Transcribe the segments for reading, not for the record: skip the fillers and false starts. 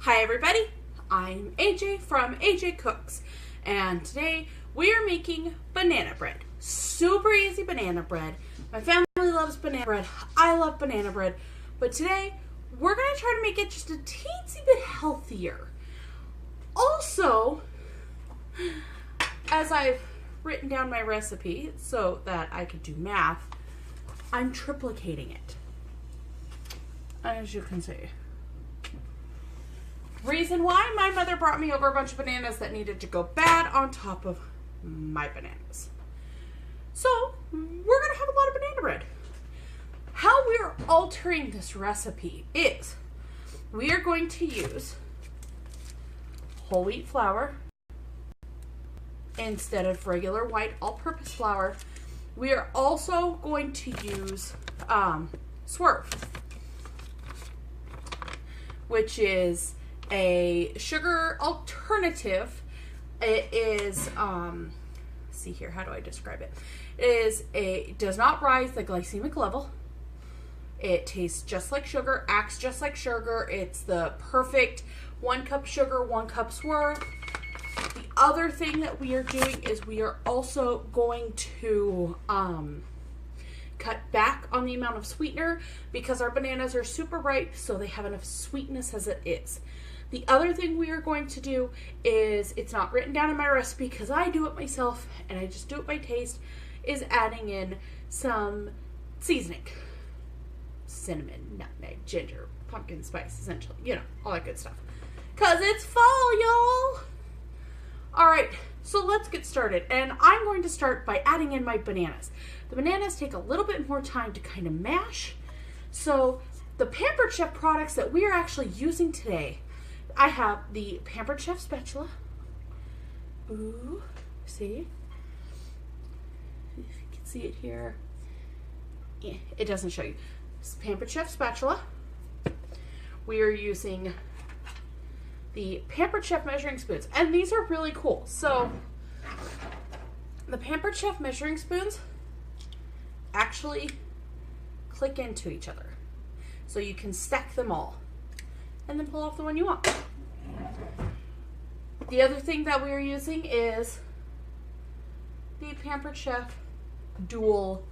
Hi everybody, I'm AJ from AJ Cooks, and today we are making banana bread. Super easy banana bread. My family loves banana bread. I love banana bread, but today we're going to try to make it just a teensy bit healthier. Also, as I've written down my recipe so that I could do math, I'm triplicating it, as you can see. Reason why: my mother brought me over a bunch of bananas that needed to go bad on top of my bananas. So we're gonna have a lot of banana bread. How we're altering this recipe is we are going to use whole wheat flour instead of regular white all-purpose flour. We are also going to use swerve, which is a sugar alternative. It is, see here, how do I describe it? It does not rise the glycemic level. It tastes just like sugar, acts just like sugar. It's the perfect 1 cup sugar, 1 cup swerve. The other thing that we are doing is we are also going to cut back on the amount of sweetener because our bananas are super ripe, so they have enough sweetness as it is. The other thing we are going to do is, it's not written down in my recipe because I do it myself and I just do it by taste, is adding in some seasoning. Cinnamon, nutmeg, ginger, pumpkin spice, essentially, you know, all that good stuff. Because it's fall, y'all! Alright, so let's get started. And I'm going to start by adding in my bananas. The bananas take a little bit more time to kind of mash. So the Pampered Chef products that we are actually using today, I have the Pampered Chef spatula. Ooh, see? If you can see it here. Yeah, it doesn't show you. It's Pampered Chef spatula. We are using the Pampered Chef measuring spoons, and these are really cool. So the Pampered Chef measuring spoons actually click into each other, so you can stack them all and then pull off the one you want. The other thing that we are using is the Pampered Chef dual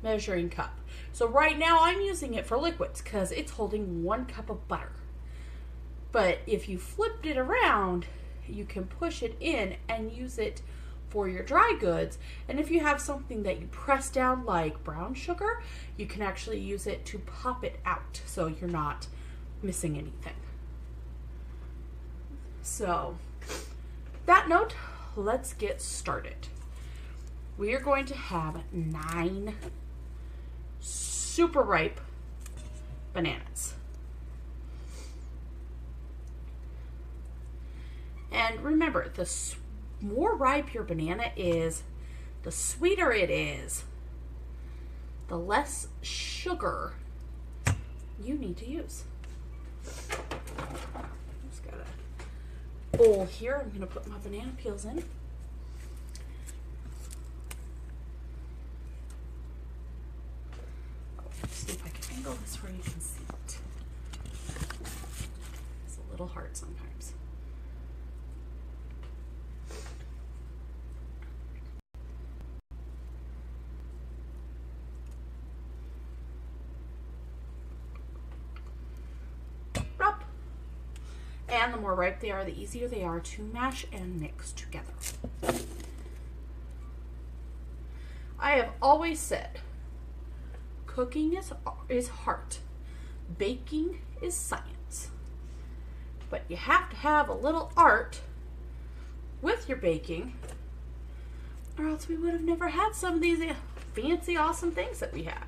measuring cup. So right now I'm using it for liquids because it's holding 1 cup of butter. But if you flipped it around, you can push it in and use it for your dry goods. And if you have something that you press down like brown sugar, you can actually use it to pop it out so you're not missing anything. So, that note, let's get started. We are going to have 9 super ripe bananas. And remember, the more ripe your banana is, the sweeter it is, the less sugar you need to use. Just got a bowl here. I'm going to put my banana peels in. See if I can angle this where you can see it. It's a little hard sometimes. And the more ripe they are, the easier they are to mash and mix together. I have always said, cooking is art, baking is science. But you have to have a little art with your baking, or else we would have never had some of these fancy, awesome things that we have.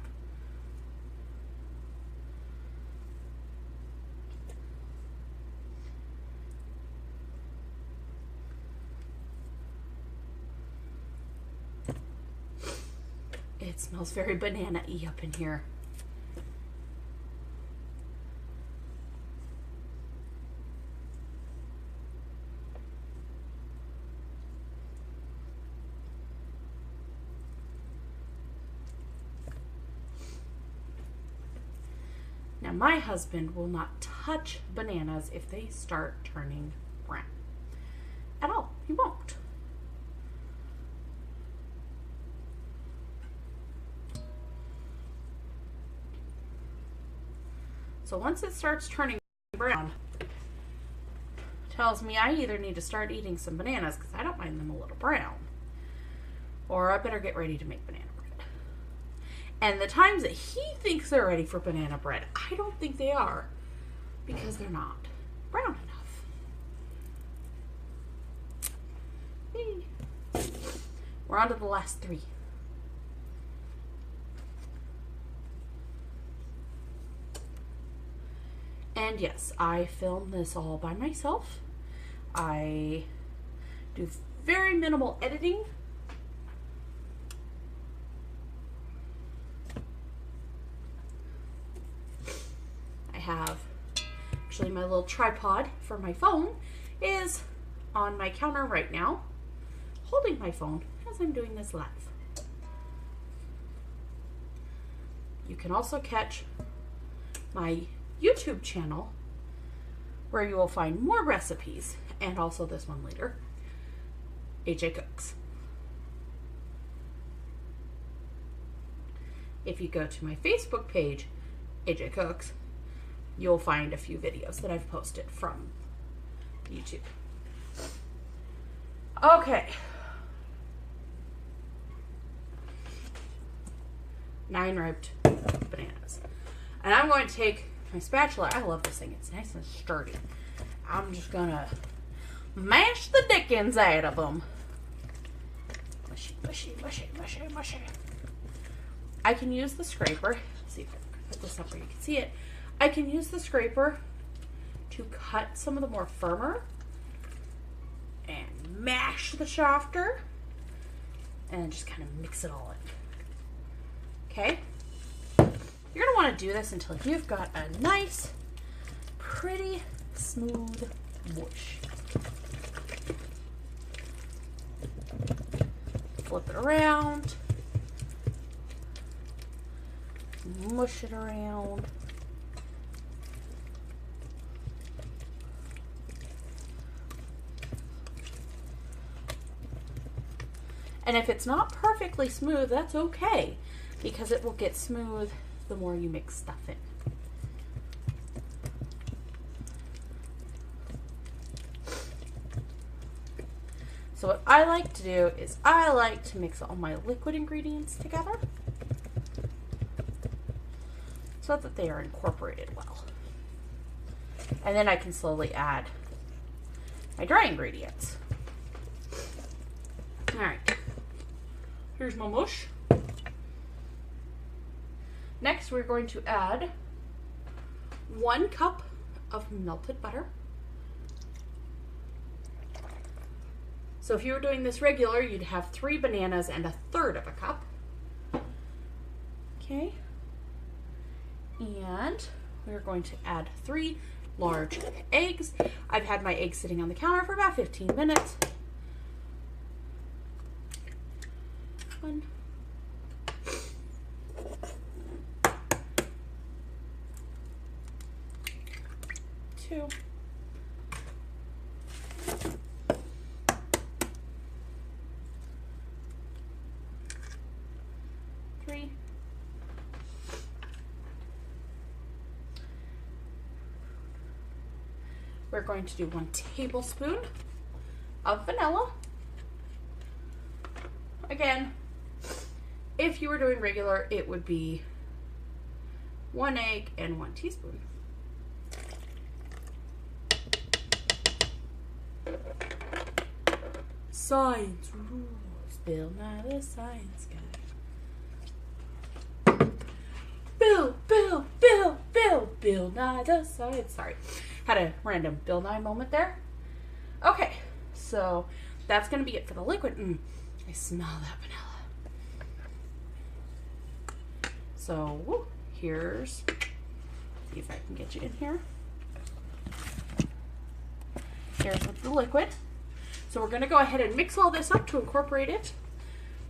It smells very banana-y up in here. Now my husband will not touch bananas if they start turning brown. At all. You won't. So once it starts turning brown, tells me I either need to start eating some bananas because I don't mind them a little brown, or I better get ready to make banana bread. And the times that he thinks they're ready for banana bread, I don't think they are, because they're not brown enough. We're on to the last 3. And yes, I film this all by myself. I do very minimal editing. I have, actually my little tripod for my phone is on my counter right now, holding my phone as I'm doing this live. You can also catch my YouTube channel where you will find more recipes, and also this one later, AJ Cooks. If you go to my Facebook page, AJ Cooks, you'll find a few videos that I've posted from YouTube. Okay. 9 ripe bananas. And I'm going to take my spatula. I love this thing. It's nice and sturdy. I'm just gonna mash the dickens out of them. Mushy, mushy, mushy, mushy, mushy. I can use the scraper. Let's see if I can put this up where you can see it. I can use the scraper to cut some of the more firmer and mash the softer and just kind of mix it all in. Okay? You're going to want to do this until you've got a nice, pretty, smooth mush. Flip it around. Mush it around. And if it's not perfectly smooth, that's okay, because it will get smooth the more you mix stuff in. So what I like to do is I like to mix all my liquid ingredients together so that they are incorporated well. And then I can slowly add my dry ingredients. All right, here's my mush. Next, we're going to add 1 cup of melted butter. So if you were doing this regular, you'd have 3 bananas and 1/3 of a cup. Okay. And we're going to add 3 large eggs. I've had my eggs sitting on the counter for about 15 minutes. 1. 2. 3. We're going to do 1 tablespoon of vanilla. Again, if you were doing regular, it would be 1 egg and 1 teaspoon. Science rules. Bill Nye the Science Guy. Bill Nye the Science. Sorry, had a random Bill Nye moment there. Okay, so that's gonna be it for the liquid. I smell that vanilla. So here's, see if I can get you in here. Here's the liquid. So we're going to go ahead and mix all this up to incorporate it,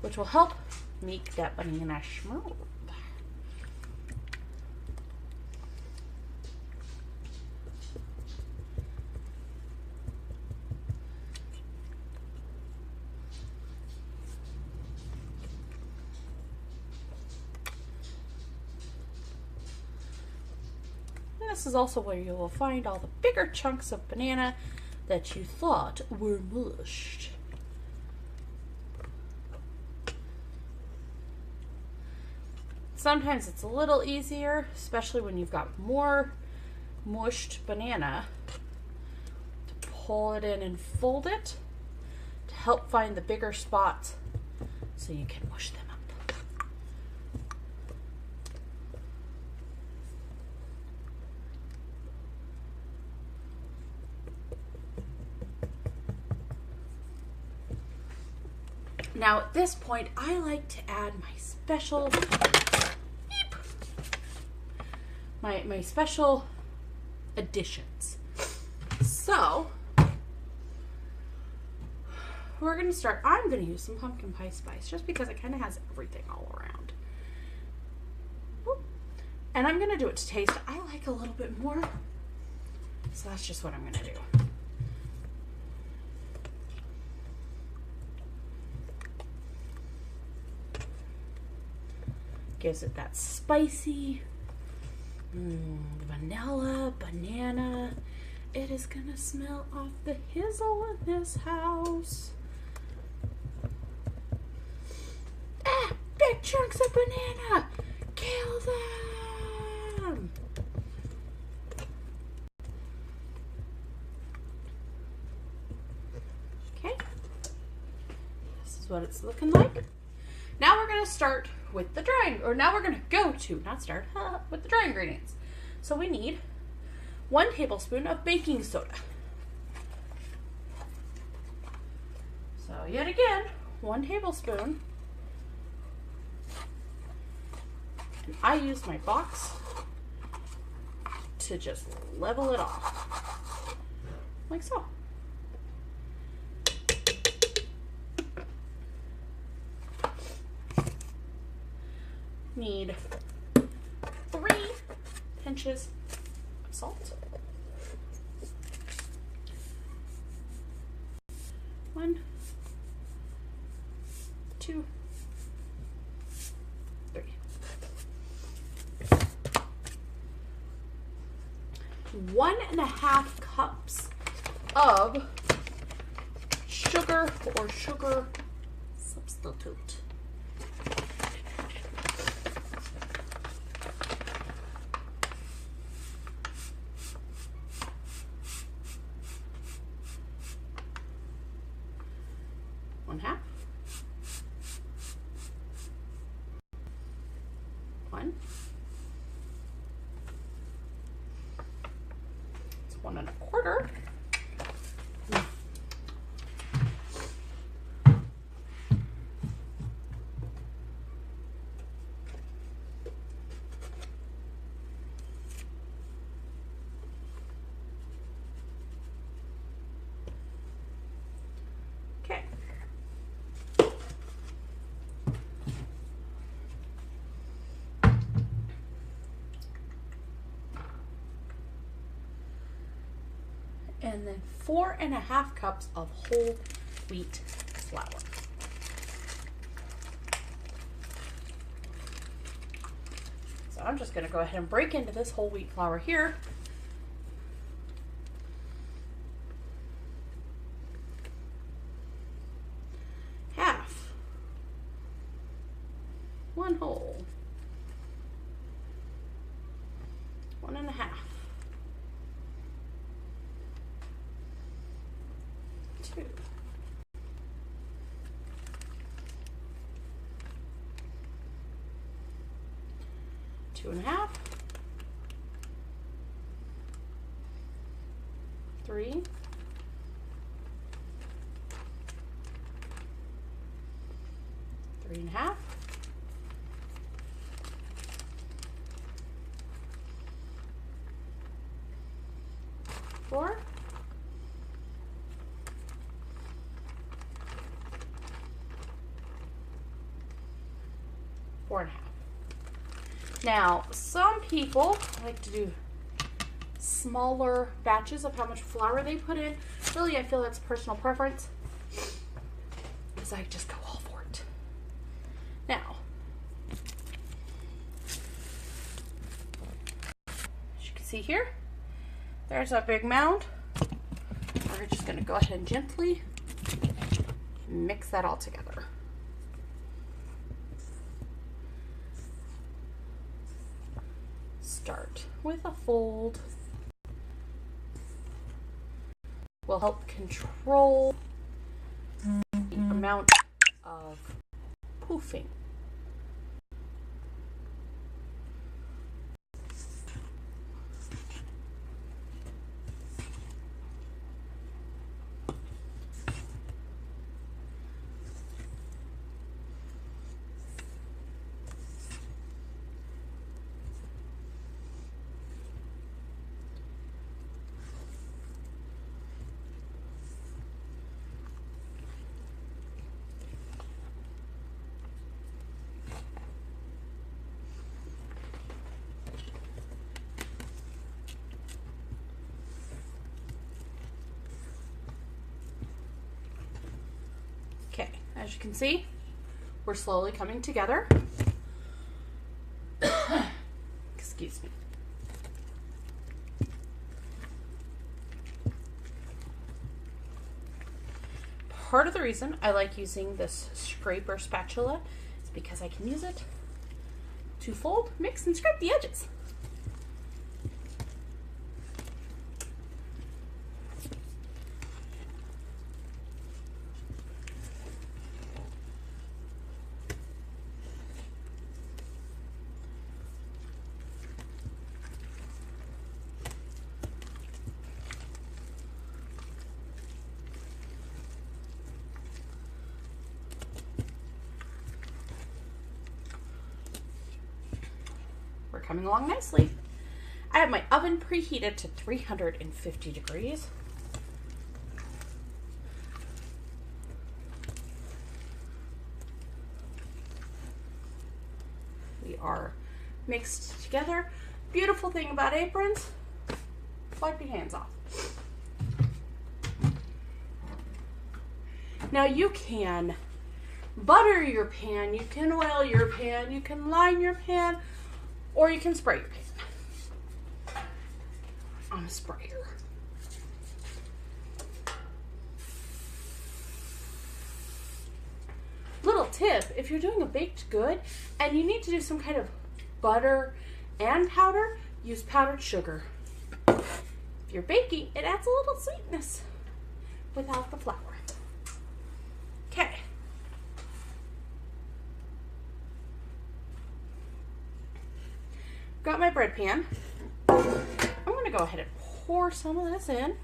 which will help make that banana smooth. this is also where you will find all the bigger chunks of banana that you thought were mushed. Sometimes it's a little easier, especially when you've got more mushed banana, to pull it in and fold it to help find the bigger spots so you can mush them up. Now at this point, I like to add my special my special additions. So we're going to start. I'm going to use some pumpkin pie spice just because it kind of has everything all around. And I'm going to do it to taste. I like a little bit more, so that's just what I'm going to do. Gives it that spicy vanilla, banana. It is gonna smell off the hizzle in this house. Ah, big chunks of banana. Kill them. Okay. This is what it's looking like. Now we're gonna start with the dry, or now we're going to go to, not start, with the dry ingredients. So we need 1 tablespoon of baking soda. So yet again, 1 tablespoon. And I use my box to just level it off, like so. Need 3 pinches of salt. 1, 2, 3. 1.5 cups of sugar or sugar substitute. Half. 1. It's 1 1/4. Okay. And then 4.5 cups of whole wheat flour. So I'm just going to go ahead and break into this whole wheat flour here. Half. 1 whole. 1.5. 2. 2.5. 3. 3.5. 4. 4.5. Now, some people like to do smaller batches of how much flour they put in. Really, I feel that's personal preference, because I just go all for it. Now, as you can See here? There's a big mound. We're just going to go ahead and gently mix that all together. Start with a fold. Will help control the amount of poofing. Okay, as you can see, we're slowly coming together. Excuse me. Part of the reason I like using this scraper spatula is because I can use it to fold, mix, and scrape the edges. We're coming along nicely. I have my oven preheated to 350 degrees. We are mixed together. Beautiful thing about aprons, wipe your hands off. Now you can butter your pan, you can oil your pan, you can line your pan, or you can spray your pan. I'm a sprayer. Little tip, if you're doing a baked good and you need to do some kind of butter and powder, use powdered sugar. If you're baking, it adds a little sweetness without the flour. Okay. Got my bread pan. I'm going to go ahead and pour some of this in.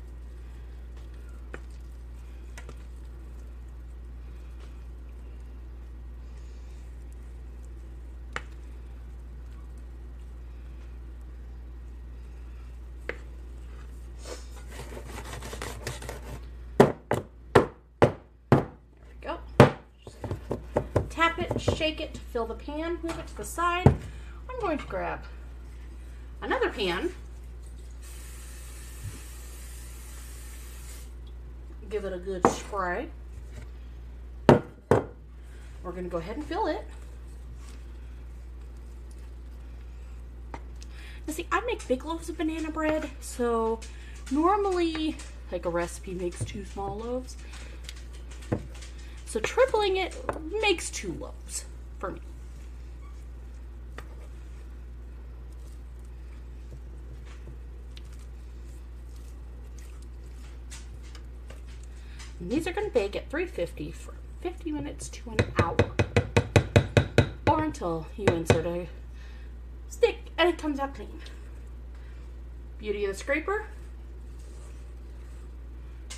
Tap it, shake it to fill the pan, move it to the side. I'm going to grab another pan, give it a good spray. We're going to go ahead and fill it. Now see, I make big loaves of banana bread, so normally like a recipe makes 2 small loaves. So tripling it makes 2 loaves for me. And these are going to bake at 350 for 50 minutes to an hour. Or until you insert a stick and it comes out clean. Beauty of the scraper.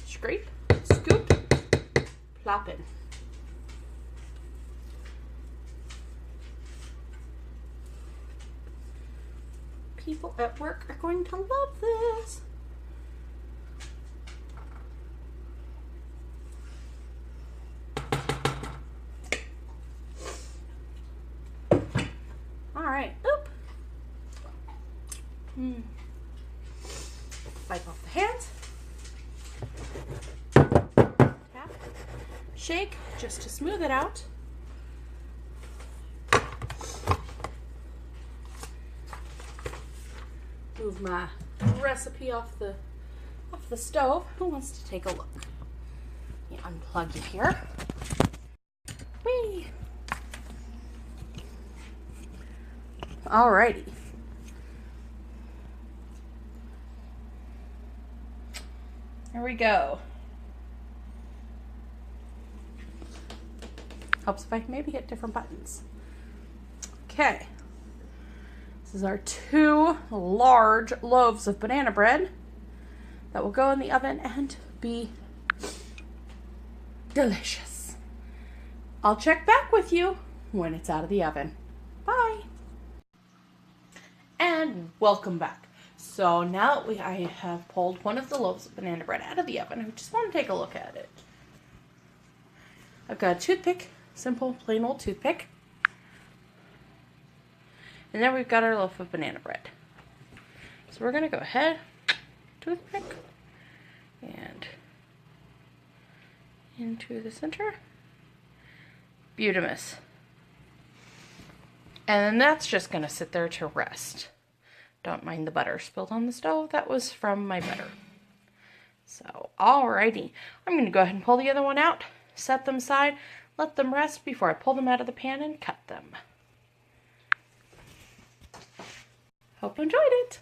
Scrape, scoop, plop in. People at work are going to love this. All right, oop. Wipe off the hands. Tap, shake just to smooth it out. move my recipe off the stove. Who wants to take a look? Let me unplug you here. Whee! Alrighty. Here we go. Helps if I can maybe hit different buttons. Okay. This is our 2 large loaves of banana bread that will go in the oven and be delicious. I'll check back with you when it's out of the oven. Bye. And welcome back. So now that I have pulled one of the loaves of banana bread out of the oven, I just want to take a look at it. I've got a toothpick, simple plain old toothpick. And then we've got our loaf of banana bread. So we're going to go ahead, toothpick, and into the center. Beautimous. And then that's just going to sit there to rest. Don't mind the butter spilled on the stove. That was from my butter. So, alrighty. I'm going to go ahead and pull the other one out, set them aside, let them rest before I pull them out of the pan and cut them. Hope you enjoyed it.